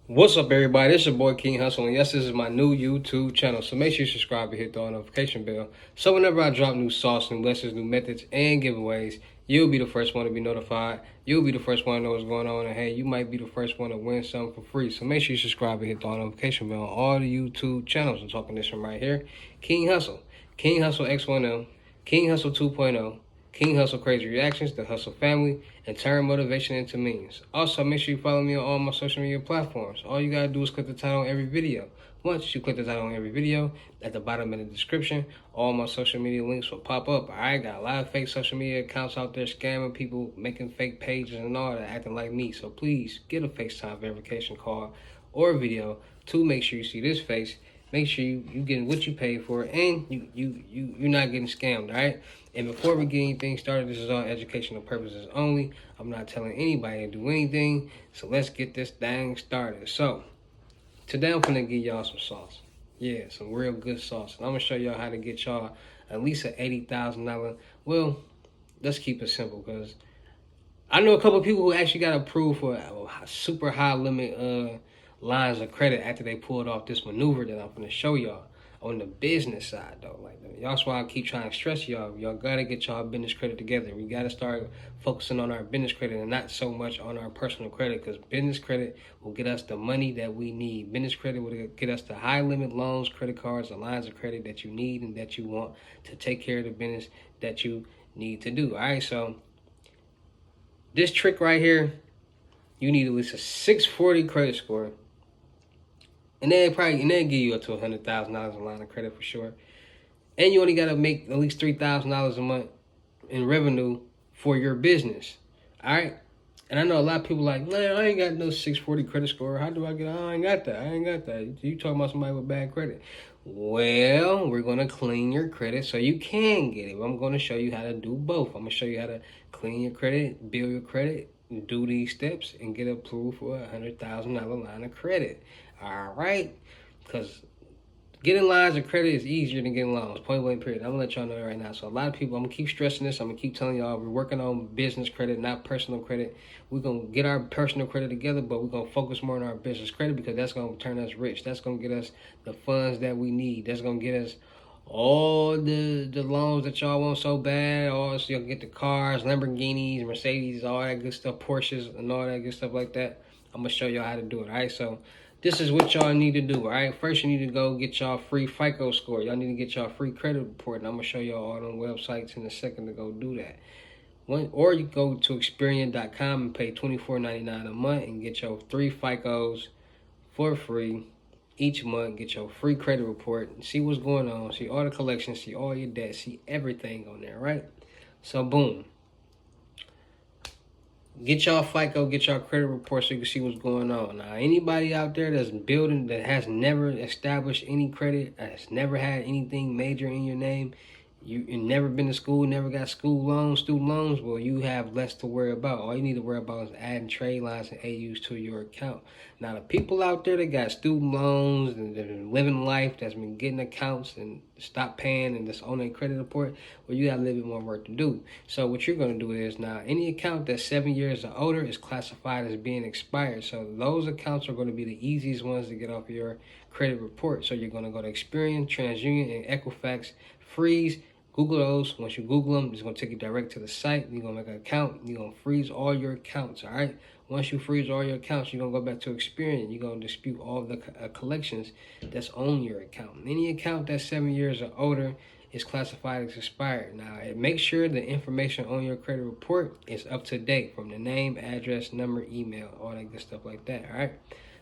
What's up, everybody? It's your boy King Hussle, and yes, this is my new YouTube channel. So make sure you subscribe and hit the notification bell. So whenever I drop new sauce, new lessons, new methods, and giveaways, you'll be the first one to be notified. You'll be the first one to know what's going on, and hey, you might be the first one to win something for free. So make sure you subscribe and hit the notification bell on all the YouTube channels. I'm talking this from right here, King Hussle, King Hussle X1L, King Hussle 2.0. King Hussle Crazy Reactions, the Hussle family, and turn motivation into memes. Also, make sure you follow me on all my social media platforms. All you gotta do is click the title on every video. Once you click the title on every video, at the bottom of the description, all my social media links will pop up. I got a lot of fake social media accounts out there scamming people, making fake pages and all that, acting like me. So please get a FaceTime verification call or video to make sure you see this face. Make sure you getting what you paid for, and you're not getting scammed, all right? And before we get anything started, this is all educational purposes only. I'm not telling anybody to do anything, so let's get this thing started. So today I'm gonna give y'all some sauce. Yeah, some real good sauce. And I'm gonna show y'all how to get y'all at least an $80,000. Well, let's keep it simple, because I know a couple of people who actually got approved for super high limit lines of credit after they pulled off this maneuver that I'm going to show y'all. On the business side, though, like that's why I keep trying to stress y'all. Y'all gotta get y'all business credit together. We gotta start focusing on our business credit and not so much on our personal credit, because business credit will get us the money that we need. Business credit will get us the high limit loans, credit cards, the lines of credit that you need and that you want to take care of the business that you need to do. All right, so this trick right here, you need at least a 640 credit score. And they'll give you up to $100,000 in line of credit for sure. And you only gotta make at least $3,000 a month in revenue for your business. Alright? And I know a lot of people like, man, I ain't got no 640 credit score. How do I get? I ain't got that. You talking about somebody with bad credit. Well, we're gonna clean your credit so you can get it. I'm gonna show you how to do both. I'm gonna show you how to clean your credit, build your credit, do these steps, and get approved for a $100,000 line of credit. Alright? Because getting lines of credit is easier than getting loans. Point blank period. I'm gonna let y'all know that right now. So a lot of people, I'm gonna keep stressing this. I'm gonna keep telling y'all we're working on business credit, not personal credit. We're gonna get our personal credit together, but we're gonna focus more on our business credit, because that's gonna turn us rich. That's gonna get us the funds that we need. That's gonna get us all the loans that y'all want so bad. Also, you'll get the cars, Lamborghinis, Mercedes, all that good stuff, Porsches, and all that good stuff like that. I'm gonna show y'all how to do it. All right, so this is what y'all need to do. All right, first you need to go get y'all free FICO score. Y'all need to get y'all free credit report, and I'm gonna show y'all all them websites in a second to go do that. Or you go to Experian.com and pay $24.99 a month and get your 3 FICOs for free each month. Get your free credit report and see what's going on. See all the collections, see all your debt, see everything on there, right? So boom. Get y'all FICO, get y'all credit report so you can see what's going on. Now, anybody out there that's building, that has never established any credit, has never had anything major in your name, you never been to school, never got school loans, student loans, well, you have less to worry about. All you need to worry about is adding trade lines and AUs to your account. Now, the people out there that got student loans and that been living life, that's been getting accounts and stop paying and that's on their credit report, well, you got a little bit more work to do. So what you're going to do is, now, any account that's 7 years or older is classified as being expired. So those accounts are going to be the easiest ones to get off your credit report. So you're going to go to Experian, TransUnion, and Equifax, freeze. Google those. Once you Google them, it's going to take you direct to the site. You're going to make an account. You're going to freeze all your accounts, all right? Once you freeze all your accounts, you're going to go back to Experian. You're going to dispute all the collections that's on your account. Any account that's 7 years or older is classified as expired. Now, make sure the information on your credit report is up to date, from the name, address, number, email, all that good stuff like that, all right?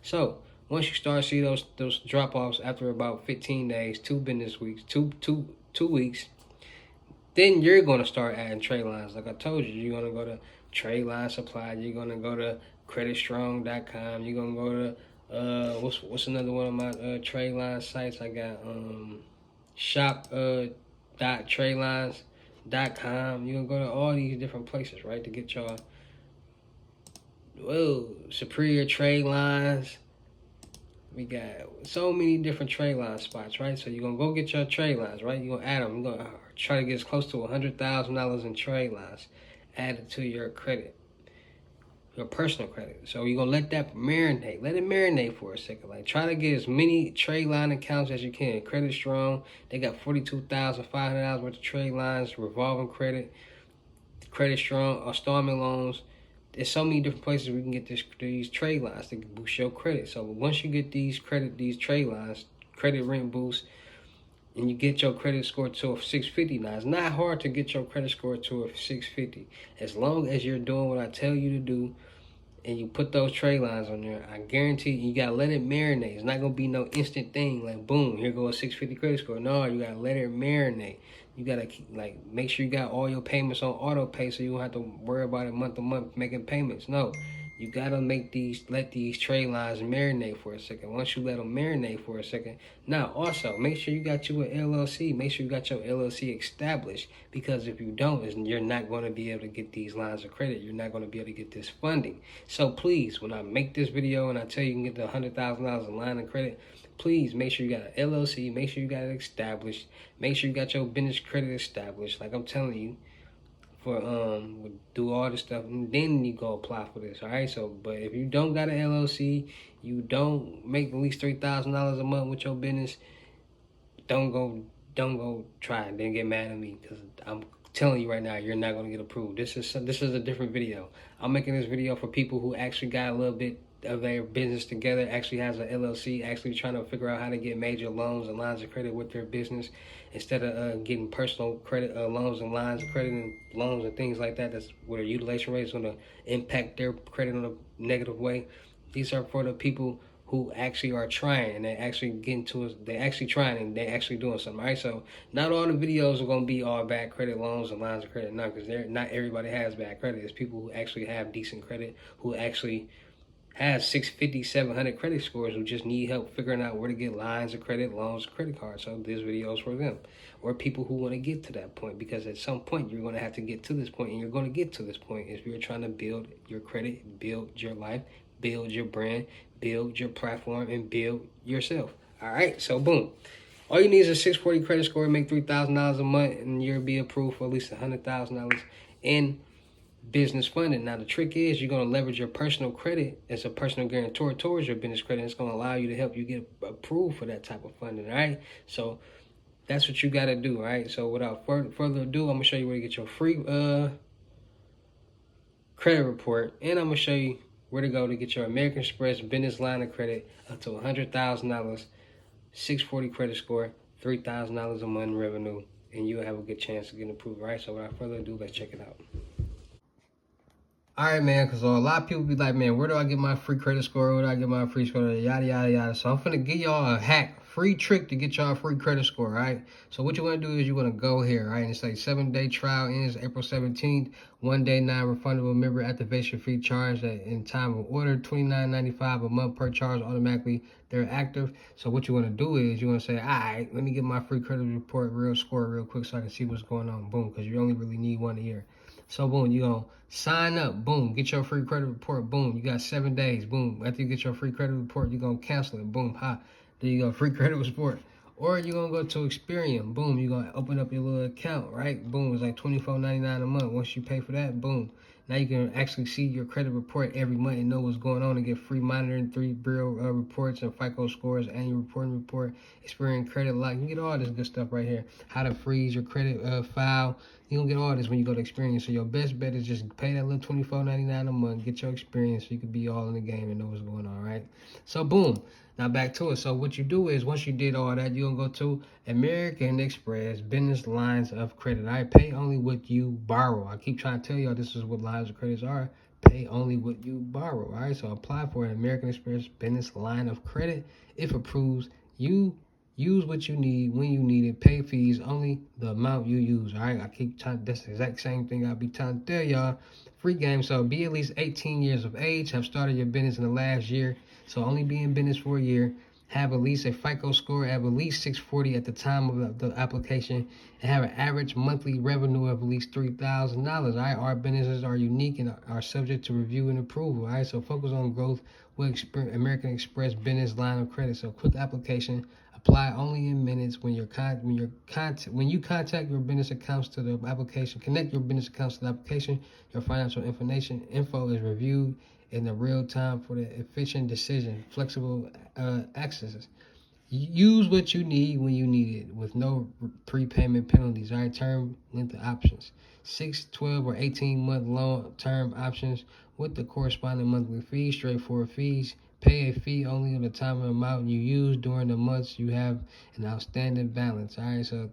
So once you start seeing those drop-offs after about 15 days, 2 business weeks, two weeks, then you're going to start adding trade lines. Like I told you, you're going to go to Trade Line Supply. You're going to go to creditstrong.com. You're going to go to, what's another one of my trade line sites? I got shop.tradelines.com. You're going to go to all these different places, right, to get y'all, superior trade lines. We got so many different trade line spots, right? So you're going to go get your trade lines, right? You're going to add them. You're going to try to get as close to $100,000 in trade lines added to your credit. your personal credit. So you're gonna let that marinate. Let it marinate for a second. Like, try to get as many trade line accounts as you can. Credit Strong, they got $42,500 worth of trade lines, revolving credit, Credit Strong, installment loans. There's so many different places we can get these trade lines to boost your credit. So once you get these trade lines, credit rent boost, and you get your credit score to a 650. Now, it's not hard to get your credit score to a 650 as long as you're doing what I tell you to do, and you put those trade lines on there. I guarantee you gotta let it marinate. It's not gonna be no instant thing like boom, here goes a 650 credit score. No, you gotta let it marinate. You gotta make sure you got all your payments on auto pay, so you don't have to worry about it month to month making payments. No, you gotta let these trade lines marinate for a second. Once you let them marinate for a second, now also make sure you got you an LLC. Make sure you got your LLC established, because if you don't, you're not going to be able to get these lines of credit. You're not going to be able to get this funding. So please, when I make this video and I tell you can get the $100,000 in line of credit, please make sure you got an LLC. Make sure you got it established. Make sure you got your business credit established. Like I'm telling you, for do all this stuff, and then you go apply for this. All right. So, but if you don't got an LLC, you don't make at least $3,000 a month with your business, don't go try it. Then get mad at me, because I'm telling you right now, you're not gonna get approved. This is a different video. I'm making this video for people who actually got a little bit of their business together, actually has an LLC, actually trying to figure out how to get major loans and lines of credit with their business, instead of getting personal credit loans and lines of credit and loans and things like that. That's where their utilization rate is going to impact their credit in a negative way. These are for the people who actually are trying, and they actually getting to us. They actually trying, and they actually doing something. Right? So not all the videos are going to be all bad credit loans and lines of credit. No, because not everybody has bad credit. It's people who actually have decent credit, who actually have 650, 700 credit scores, who just need help figuring out where to get lines of credit, loans, credit cards. So this video is for them, or people who want to get to that point, because at some point you're going to have to get to this point, and you're going to get to this point if you're trying to build your credit, build your life, build your brand, build your platform, and build yourself. All right, so boom. All you need is a 640 credit score, make $3,000 a month, and you'll be approved for at least $100,000 in business funding. Now the trick is, you're going to leverage your personal credit as a personal guarantor towards your business credit. It's going to allow you to help you get approved for that type of funding. All right, so that's what you got to do. All right, so without further ado, I'm going to show you where to get your free credit report, and I'm going to show you where to go to get your American Express business line of credit up to $100,000, 640 credit score, $3,000 a month revenue, and you'll have a good chance of getting approved. All right, so without further ado, let's check it out. All right, man, because a lot of people be like, man, where do I get my free credit score? Where do I get my free score? Yada, yada, yada. So I'm finna give y'all a hack, free trick to get y'all a free credit score, all right? So what you want to do is you want to go here, all right? And it's like 7-day trial ends April 17th. 1 day non-refundable member activation fee charged in time of order. $29.95 a month per charge automatically. They're active. So what you want to do is you want to say, all right, let me get my free credit report score real quick so I can see what's going on. Boom, because you only really need one a year. So boom, you gonna sign up, boom, get your free credit report, boom, you got 7 days, boom. After you get your free credit report, you're gonna cancel it, boom, there you go, free credit report. Or you're gonna go to Experian, boom, you're gonna open up your little account, right? Boom, it's like $24.99 a month. Once you pay for that, boom, now you can actually see your credit report every month and know what's going on, and get free monitoring, 3 bureau reports and FICO scores, annual reporting report, Experian credit lock. You can get all this good stuff right here. How to freeze your credit file. You don't get all this when you go to Experian. So your best bet is just pay that little $24.99 a month, get your experience, so you can be all in the game and know what's going on, right? So boom, now back to it. So what you do is, once you did all that, you're gonna go to American Express business lines of credit. I pay only what you borrow. I keep trying to tell y'all this is what lines of credits are. Pay only what you borrow. All right, so apply for an American Express business line of credit. If approved, you use what you need when you need it. Pay fees only the amount you use. All right, I keep trying. That's the exact same thing I'll be trying to tell y'all. Free game. So be at least 18 years of age. Have started your business in the last year. So only be in business for a year. Have at least a FICO score of at least 640 at the time of the application, and have an average monthly revenue of at least $3,000. All right, our businesses are unique and are subject to review and approval. All right, so focus on growth with American Express business line of credit. So quick application. Apply only in minutes when you contact your business accounts to the application. Connect your business accounts to the application. Your financial information info is reviewed in the real time for the efficient decision. Flexible access. Use what you need when you need it with no prepayment penalties. All right, term length options. 6, 12, or 18-month long term options with the corresponding monthly fees. Straightforward fees. Pay a fee only on the time and amount you use during the months you have an outstanding balance. All right, so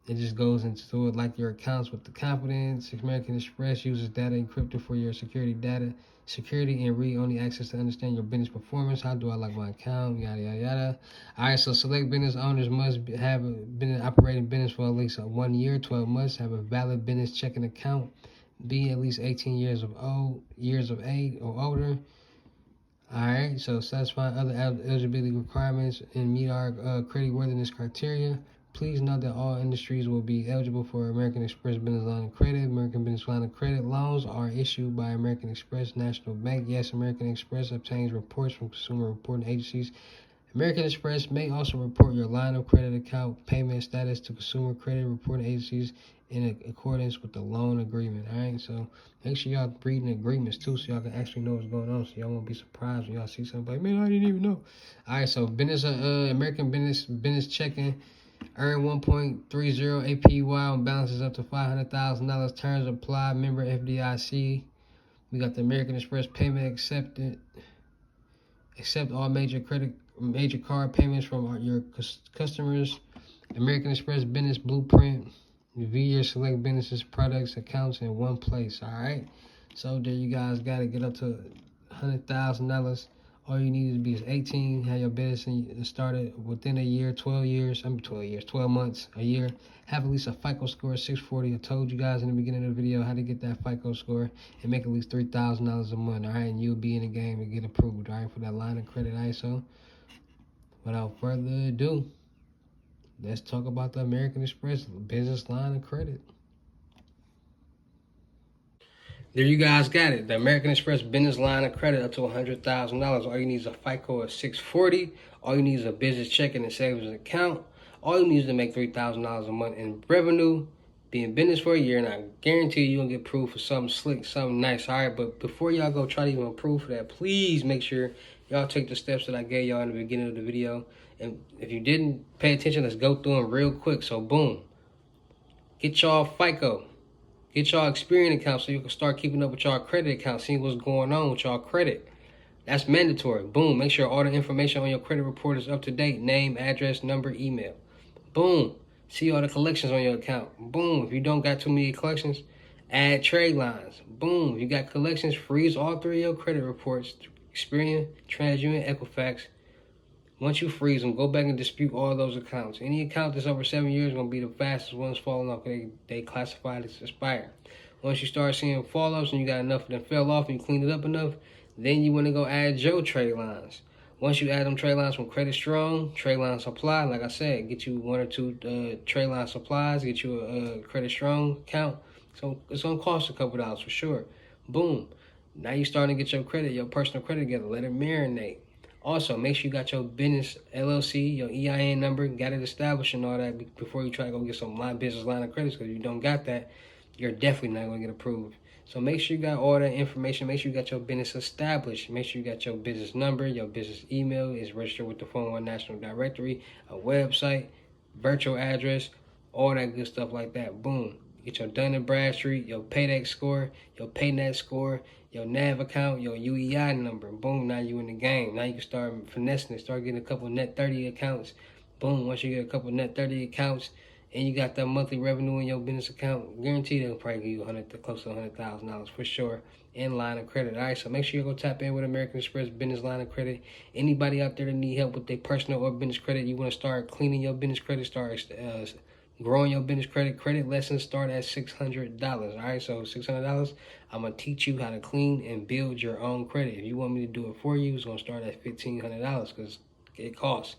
it just goes into it like your accounts with the confidence. American Express uses data encrypted for your security and read-only access to understand your business performance. How do I like my account? Yada yada yada. All right, so select business owners must have been operating business for at least 1 year, 12 months, have a valid business checking account, be at least 18 years of age or older. All right, so satisfy other eligibility requirements and meet our creditworthiness criteria. Please note that all industries will be eligible for American Express Business Line of Credit. American Business Line of Credit loans are issued by American Express National Bank. Yes, American Express obtains reports from consumer reporting agencies. American Express may also report your line of credit account payment status to consumer credit reporting agencies in accordance with the loan agreement. All right, so make sure y'all reading the agreements too, so y'all can actually know what's going on, so y'all won't be surprised when y'all see something like, man, I didn't even know. All right, so American business checking earn 1.30 APY on balances up to $500,000. Terms apply. Member FDIC. We got the American Express payment accepted. Accept all major card payments from your customers. American Express Business Blueprint. Review your select businesses, products, accounts in one place. All right. So there you guys got to get up to $100,000. All you need to be is 18. Have your business started within a year, 12 years. 12 months, a year. Have at least a FICO score of 640. I told you guys in the beginning of the video how to get that FICO score and make at least $3,000 a month. All right, and you'll be in the game and get approved. All right, for that line of credit ISO. Without further ado, let's talk about the American Express business line of credit. There you guys got it. The American Express business line of credit up to $100,000. All you need is a FICO of 640. All you need is a business checking and savings account. All you need is to make $3,000 a month in revenue. Be in business for a year, and I guarantee you're going to get approved for something slick, something nice. All right, but before y'all go try to even approve for that, please make sure y'all take the steps that I gave y'all in the beginning of the video. And if you didn't pay attention, let's go through them real quick. So, boom. Get y'all FICO. Get y'all Experian account so you can start keeping up with y'all credit account, seeing what's going on with y'all credit. That's mandatory. Boom. Make sure all the information on your credit report is up to date. Name, address, number, email. Boom. See all the collections on your account. Boom. If you don't got too many collections, add trade lines. Boom. If you got collections, freeze all 3 of your credit reports. Experian, TransUnion, Equifax. Once you freeze them, go back and dispute all those accounts. Any account that's over 7 years is going to be the fastest ones falling off. They classified as expired. Once you start seeing fall-offs and you got enough of them fell off and you cleaned it up enough, then you want to go add your trade lines. Once you add them trade lines from Credit Strong, trade line supply, like I said, get you 1 or 2 trade line supplies, get you a Credit Strong account. So it's going to cost a couple dollars for sure. Boom. Now you're starting to get your credit, your personal credit together. Let it marinate. Also, make sure you got your business LLC, your EIN number, got it established and all that before you try to go get some business line of credits. Because if you don't got that, you're definitely not going to get approved. So make sure you got all that information. Make sure you got your business established. Make sure you got your business number, your business email is registered with the 401 National Directory, a website, virtual address, all that good stuff like that. Boom. Get your Dun & Bradstreet, your Paydex score, your Paynet score, your NAV account, your UEI number. Boom, now you in the game. Now you can start finessing it, start getting a couple net 30 accounts. Boom, once you get a couple net 30 accounts and you got that monthly revenue in your business account, guaranteed they'll probably give you close to $100,000 for sure in line of credit. All right, so make sure you go tap in with American Express business line of credit. Anybody out there that need help with their personal or business credit, you want to start cleaning your business credit, start growing your business credit lessons start at $600. All right, so $600, I'm gonna teach you how to clean and build your own credit. If you want me to do it for you, it's gonna start at $1,500 because it costs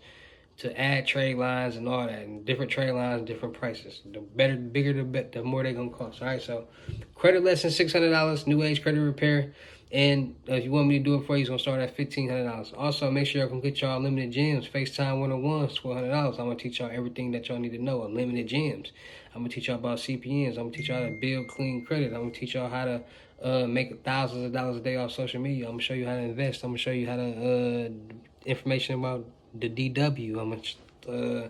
to add trade lines and all that, and different trade lines, different prices. The bigger the more they're gonna cost. All right, so credit lesson $600, new age credit repair. And if you want me to do it for you, it's gonna start at $1,500. Also, make sure y'all can get y'all unlimited gems. FaceTime 101s, $1,200. I'm gonna teach y'all everything that y'all need to know. Unlimited gems. I'm gonna teach y'all about CPNs. I'm gonna teach y'all how to build clean credit. I'm gonna teach y'all how to make thousands of dollars a day off social media. I'm gonna show you how to invest. I'm gonna show you how to information about the DW. I'm gonna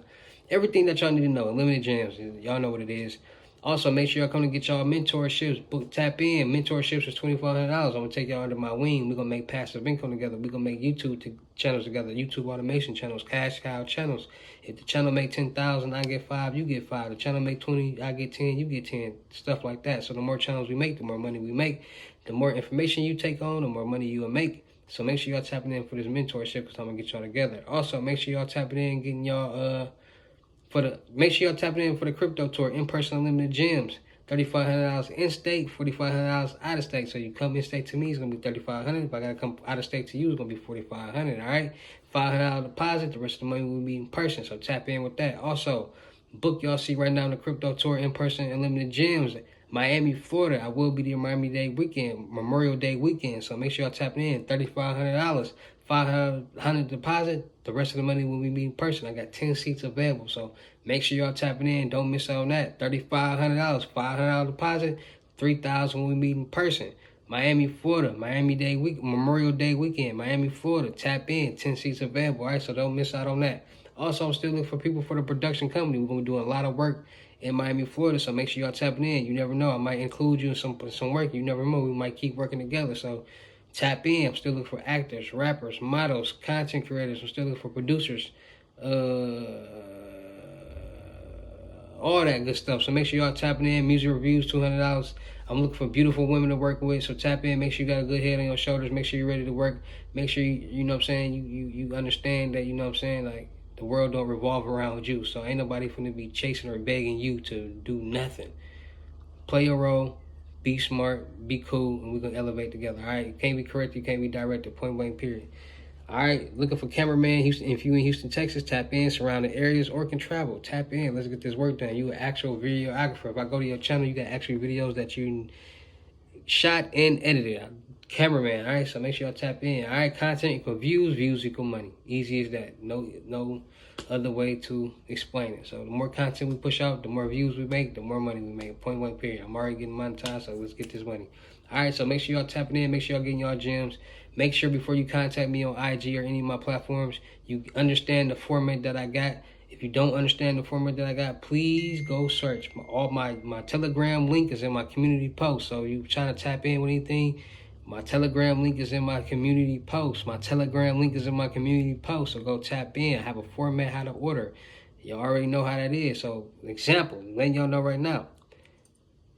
everything that y'all need to know. Unlimited gems. Y'all know what it is. Also, make sure y'all come to get y'all mentorships. Tap in. Mentorships is $2,400. I'm gonna take y'all under my wing. We're gonna make passive income together. We're gonna make YouTube channels together. YouTube automation channels, cash cow channels. If the channel make 10,000, I get 5, you get 5. The channel make 20, I get 10, you get 10. Stuff like that. So the more channels we make, the more money we make. The more information you take on, the more money you will make. So make sure y'all tapping in for this mentorship because I'm gonna get y'all together. Also, make sure y'all tapping in, getting y'all make sure y'all tapping in for the crypto tour, in-person unlimited gems. $3,500 in state, $4,500 out of state. So you come in state to me, it's gonna be $3,500. If I gotta come out of state to you, it's gonna be $4,500. All right, $500 deposit. The rest of the money will be in person. So tap in with that. Also, book y'all see right now in the crypto tour, in-person unlimited gems. Miami, Florida. I will be there Miami Day weekend, Memorial Day weekend. So make sure y'all tapping in. $3,500. $500 deposit. The rest of the money will be in person. I got 10 seats available. So make sure y'all tapping in. Don't miss out on that. $3,500. $500 deposit. $3,000 will be in person. Miami, Florida. Memorial Day weekend. Miami, Florida. Tap in. 10 seats available. All right. So don't miss out on that. Also, I'm still looking for people for the production company. We're going to be doing a lot of work in Miami, Florida. So make sure y'all tapping in. You never know. I might include you in some work. You never know. We might keep working together. So tap in. I'm still looking for actors, rappers, models, content creators. I'm still looking for producers, all that good stuff. So make sure y'all tapping in. Music reviews, $200. I'm looking for beautiful women to work with. So tap in. Make sure you got a good head on your shoulders. Make sure you're ready to work. Make sure you know what I'm saying. You understand that, you know what I'm saying, like the world don't revolve around you. So ain't nobody finna be chasing or begging you to do nothing. Play your role. Be smart, be cool, and we're gonna elevate together. All right, you can't be corrected, you can't be directed. Point blank, period. All right, looking for cameraman. Houston, if you in Houston, Texas, tap in. Surrounding areas or can travel, tap in. Let's get this work done. You an actual videographer. If I go to your channel, you got actual videos that you shot and edited. Cameraman. All right, so make sure y'all tap in. All right, content equal views, views equal money. Easy as that. No other way to explain it. So the more content we push out, the more views we make, the more money we make. Point blank, period. I'm already getting monetized, so let's get this money. All right, so make sure y'all tapping in. Make sure y'all getting y'all gems. Make sure before you contact me on IG or any of my platforms, you understand the format that I got. If you don't understand the format that I got, please go search. My Telegram link is in my community post. So you trying to tap in with anything, my Telegram link is in my community post. So go tap in. I have a format how to order. You already know how that is. So example, letting y'all know right now.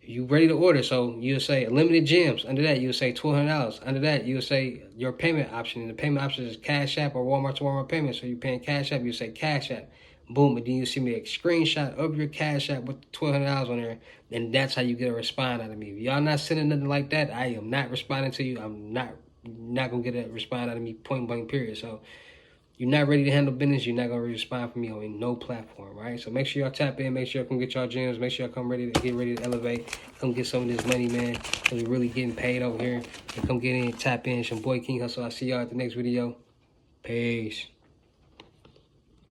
You ready to order, so you'll say limited gems. Under that, you'll say $1,200. Under that, you'll say your payment option. And the payment option is Cash App or Walmart to Walmart payment. So you're paying Cash App, you say Cash App. Boom, and then you see me a screenshot of your Cash App with $1,200 on there, and that's how you get a response out of me. If y'all not sending nothing like that, I am not responding to you. I'm not gonna get a response out of me, point blank, period. So you're not ready to handle business, you're not gonna respond for me on no platform, right? So make sure y'all tap in, make sure y'all come get y'all gems, make sure y'all come ready to elevate, come get some of this money, man, because we're really getting paid over here. And come get in, tap in. It's your boy King Hussle. I'll see y'all at the next video. Peace.